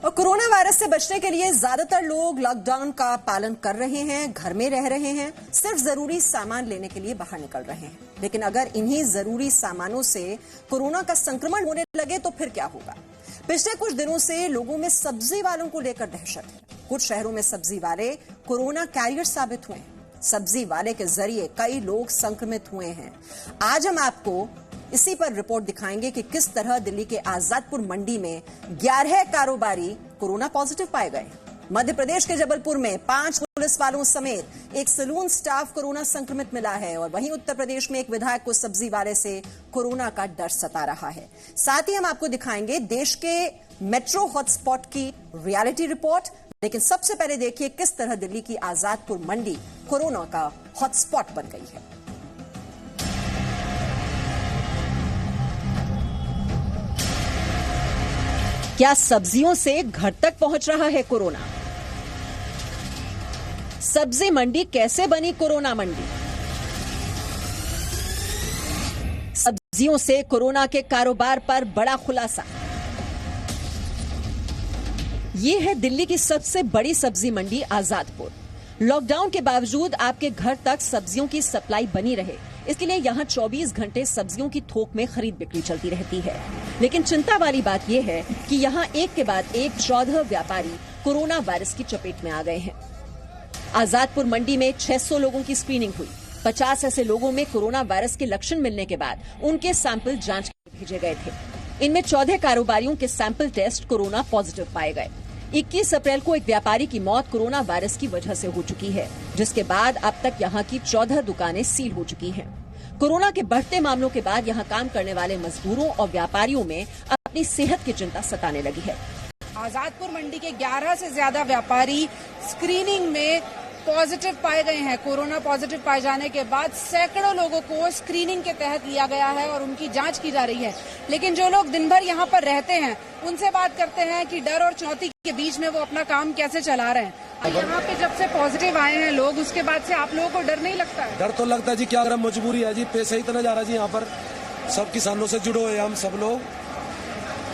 और corona virus से बचने के लिए ज्यादातर लोग लॉकडाउन का पालन कर रहे हैं, घर में रह रहे हैं, सिर्फ जरूरी सामान लेने के लिए बाहर निकल रहे हैं। लेकिन अगर इन्हीं जरूरी सामानों से कोरोना का संक्रमण होने लगे तो फिर क्या होगा? पिछले कुछ दिनों से लोगों में सब्जी वालों को लेकर दहशत है। कुछ शहरों में सब्जी वाले कोरोना कैरियर साबित हुए हैं। सब्जी वाले के जरिए कई लोग संक्रमित हुए हैं। आज हम आपको इसी पर रिपोर्ट दिखाएंगे कि किस तरह दिल्ली के आजादपुर मंडी में 11 कारोबारी कोरोना पॉजिटिव पाए गए। मध्य प्रदेश के जबलपुर में 5 पुलिस वालों समेत एक सैलून स्टाफ कोरोना संक्रमित मिला है और वहीं उत्तर प्रदेश में एक विधायक को सब्जी वाले से कोरोना का डर सता रहा है। साथ ही हम आपको दिखाएंगे देश के मेट्रो हॉटस्पॉट की रियलिटी रिपोर्ट। लेकिन सबसे पहले देखिए किस तरह दिल्ली की आजादपुर मंडी कोरोना का हॉटस्पॉट बन गई है। क्या सब्जियों से घर तक पहुंच रहा है कोरोना? सब्जी मंडी कैसे बनी कोरोना मंडी? सब्जियों से कोरोना के कारोबार पर बड़ा खुलासा। ये है दिल्ली की सबसे बड़ी सब्जी मंडी आजादपुर। लॉकडाउन के बावजूद आपके घर तक सब्जियों की सप्लाई बनी रहे, इसके लिए यहाँ 24 घंटे सब्जियों की थोक में खरीद बिक्री चलती रहती है। लेकिन चिंता वाली बात यह है कि यहाँ एक के बाद एक 14 व्यापारी कोरोना वायरस की चपेट में आ गए हैं। आजादपुर मंडी में 600 लोगों की स्क्रीनिंग हुई। 50 ऐसे लोगों में कोरोना वायरस के लक्षण मिलने के बाद उनके सैंपल जांच के लिए भेजे गए थे। इनमें 14 कारोबारियों के सैंपल टेस्ट कोरोना पॉजिटिव पाए गए। 21 अप्रैल को एक व्यापारी की मौत कोरोना वायरस की वजह से हो चुकी है, जिसके बाद अब तक यहाँ की 14 दुकानें सील हो चुकी हैं। कोरोना के बढ़ते मामलों के बाद यहाँ काम करने वाले मजदूरों और व्यापारियों में अपनी सेहत की चिंता सताने लगी है। आजादपुर मंडी के 11 से ज्यादा व्यापारी स्क्रीनिंग में पॉजिटिव पाए गए हैं। कोरोना पॉजिटिव पाए जाने के बाद सैकड़ों लोगों को स्क्रीनिंग के तहत लिया गया है और उनकी जांच की जा रही है। लेकिन जो लोग दिन भर यहाँ पर रहते हैं उनसे बात करते हैं कि डर और चुनौती के बीच में वो अपना काम कैसे चला रहे हैं। यहाँ पे जब से पॉजिटिव आए हैं लोग, उसके बाद से आप लोगों को डर नहीं लगता है? डर तो लगता है जी, क्या अगर मजबूरी है जी, पैसा ही इतना जा रहा है जी। यहाँ पर सब किसानों से जुड़े हुए हम सब लोग,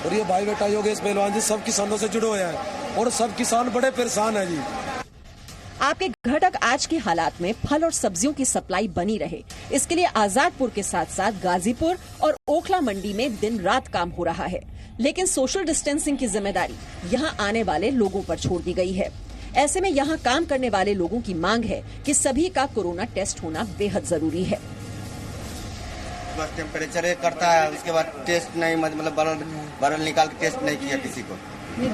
और ये भाई बेटा योगेश पहलवान जी सब किसानों से जुड़े हुए हैं और सब किसान बड़े परेशान है जी। आपके घर तक आज के हालात में फल और सब्जियों की सप्लाई बनी रहे, इसके लिए आजादपुर के साथ साथ गाजीपुर और ओखला मंडी में दिन रात काम हो रहा है। लेकिन सोशल डिस्टेंसिंग की जिम्मेदारी यहाँ आने वाले लोगों पर छोड़ दी गई है। ऐसे में यहाँ काम करने वाले लोगों की मांग है कि सभी का कोरोना टेस्ट होना बेहद जरूरी है। बस टेम्परेचर करता है, उसके बाद टेस्ट नहीं, मतलब बरल निकाल के टेस्ट नहीं किया किसी को।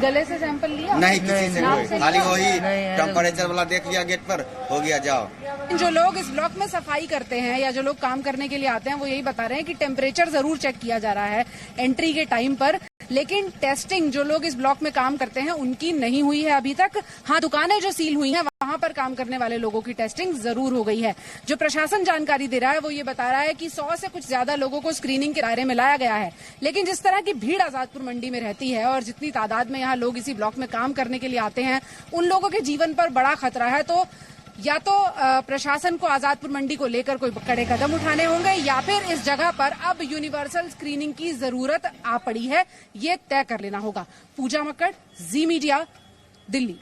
गले से सैंपल लिया? नहीं, किसी से कोई, खाली वही टेम्परेचर वाला देख लिया गेट पर, हो गया जाओ। जो लोग इस ब्लॉक में सफाई करते हैं या जो लोग काम करने के लिए आते हैं वो यही बता रहे हैं कि टेम्परेचर जरूर चेक किया जा रहा है एंट्री के टाइम पर, लेकिन टेस्टिंग जो लोग इस ब्लॉक में काम करते हैं उनकी नहीं हुई है अभी तक। हाँ, दुकानें जो सील हुई हैं वहां पर काम करने वाले लोगों की टेस्टिंग जरूर हो गई है। जो प्रशासन जानकारी दे रहा है वो ये बता रहा है कि 100 से कुछ ज्यादा लोगों को स्क्रीनिंग के दायरे में लाया गया है। लेकिन जिस तरह की भीड़ आजादपुर मंडी में रहती है और जितनी तादाद में यहाँ लोग इसी ब्लॉक में काम करने के लिए आते हैं, उन लोगों के जीवन पर बड़ा खतरा है। तो या तो प्रशासन को आजादपुर मंडी को लेकर कोई कड़े कदम उठाने होंगे या फिर इस जगह पर अब यूनिवर्सल स्क्रीनिंग की जरूरत आ पड़ी है, ये तय कर लेना होगा। पूजा मक्कड़, जी मीडिया, दिल्ली।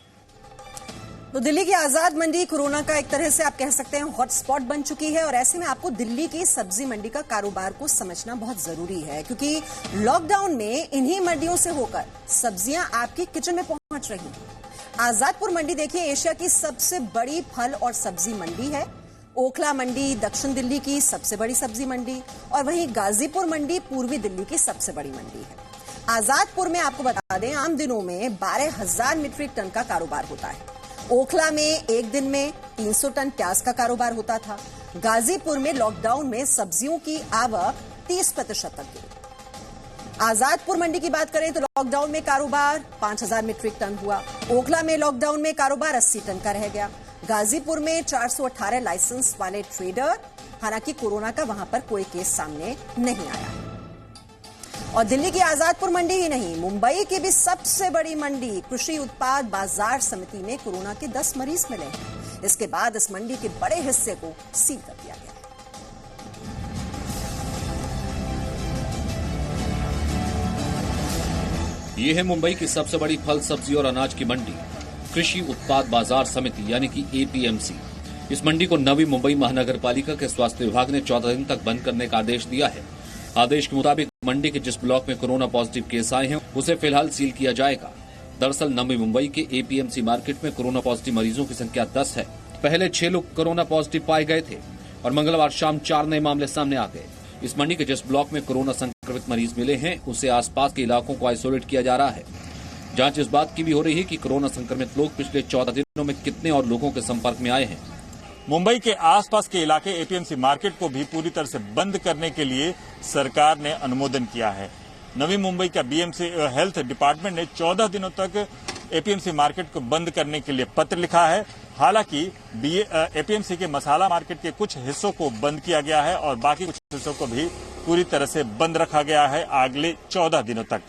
तो दिल्ली की आजाद मंडी कोरोना का एक तरह से आप कह सकते हैं हॉटस्पॉट बन चुकी है और ऐसे में आपको दिल्ली की सब्जी मंडी का कारोबार को समझना बहुत जरूरी है, क्योंकि लॉकडाउन में इन्हीं मंडियों से होकर सब्जियां आपकी किचन में पहुंच रही हैं। आजादपुर मंडी देखिए एशिया की सबसे बड़ी फल और सब्जी मंडी है। ओखला मंडी दक्षिण दिल्ली की सबसे बड़ी सब्जी मंडी और वहीं गाजीपुर मंडी पूर्वी दिल्ली की सबसे बड़ी मंडी है। आजादपुर में आपको बता दें आम दिनों में 12,000 मीट्रिक टन का कारोबार होता है। ओखला में एक दिन में 300 टन प्याज का कारोबार होता था। गाजीपुर में लॉकडाउन में सब्जियों की आवक 30% तक गिरी। आजादपुर मंडी की बात करें तो लॉकडाउन में कारोबार 5,000 मीट्रिक टन हुआ। ओखला में लॉकडाउन में कारोबार 80 टन का रह गया। गाजीपुर में 418 लाइसेंस वाले ट्रेडर, हालांकि कोरोना का वहां पर कोई केस सामने नहीं आया। और दिल्ली की आजादपुर मंडी ही नहीं, मुंबई की भी सबसे बड़ी मंडी कृषि उत्पाद बाजार समिति में कोरोना के 10 मरीज मिले हैं। इसके बाद इस मंडी के बड़े हिस्से को सील कर दिया गया। ये है मुंबई की सबसे बड़ी फल, सब्जी और अनाज की मंडी, कृषि उत्पाद बाजार समिति यानी कि एपीएमसी। इस मंडी को नवी मुंबई महानगर पालिका के स्वास्थ्य विभाग ने 14 दिन तक बंद करने का आदेश दिया है। आदेश के मुताबिक मंडी के जिस ब्लॉक में कोरोना पॉजिटिव केस आए हैं उसे फिलहाल सील किया जाएगा। दरअसल नवी मुंबई के एपीएमसी मार्केट में कोरोना पॉजिटिव मरीजों की संख्या 10 है। पहले 6 लोग कोरोना पॉजिटिव पाए गए थे और मंगलवार शाम 4 नए मामले सामने आ गए। इस मंडी के जिस ब्लॉक में कोरोना संक्रमित मरीज मिले हैं उसे आसपास के इलाकों को आइसोलेट किया जा रहा है। जांच इस बात की भी हो रही है कि कोरोना संक्रमित लोग पिछले 14 दिनों में कितने और लोगों के संपर्क में आए हैं। मुंबई के आसपास के इलाके एपीएमसी मार्केट को भी पूरी तरह से बंद करने के लिए सरकार ने अनुमोदन किया है। नवी मुंबई का बीएमसी हेल्थ डिपार्टमेंट ने 14 दिनों तक एपीएमसी मार्केट को बंद करने के लिए पत्र लिखा है। हालांकि एपीएमसी के मसाला मार्केट के कुछ हिस्सों को बंद किया गया है और बाकी कुछ हिस्सों को भी पूरी तरह से बंद रखा गया है अगले 14 दिनों तक।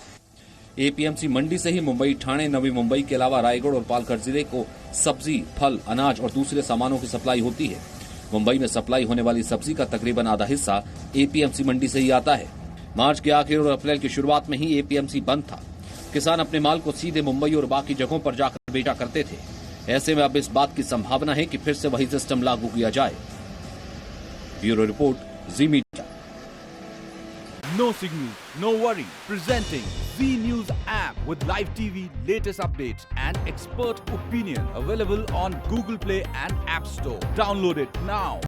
एपीएमसी मंडी से ही मुंबई, ठाणे, नवी मुंबई के अलावा रायगढ़ और पालघर जिले को सब्जी, फल, अनाज और दूसरे सामानों की सप्लाई होती है। मुंबई में सप्लाई होने वाली सब्जी का तकरीबन आधा हिस्सा एपीएमसी मंडी से ही आता है। मार्च के आखिर और अप्रैल की शुरुआत में ही एपीएमसी बंद था। किसान अपने माल को सीधे मुंबई और बाकी जगहों पर जाकर बेचा करते थे। ऐसे में अब इस बात की संभावना है कि फिर से वही सिस्टम लागू किया जाए। Bureau report, ji media. No signal, no worry. Presenting Z News app with live TV, latest updates and expert opinion. Available on Google Play and App Store. Download it now.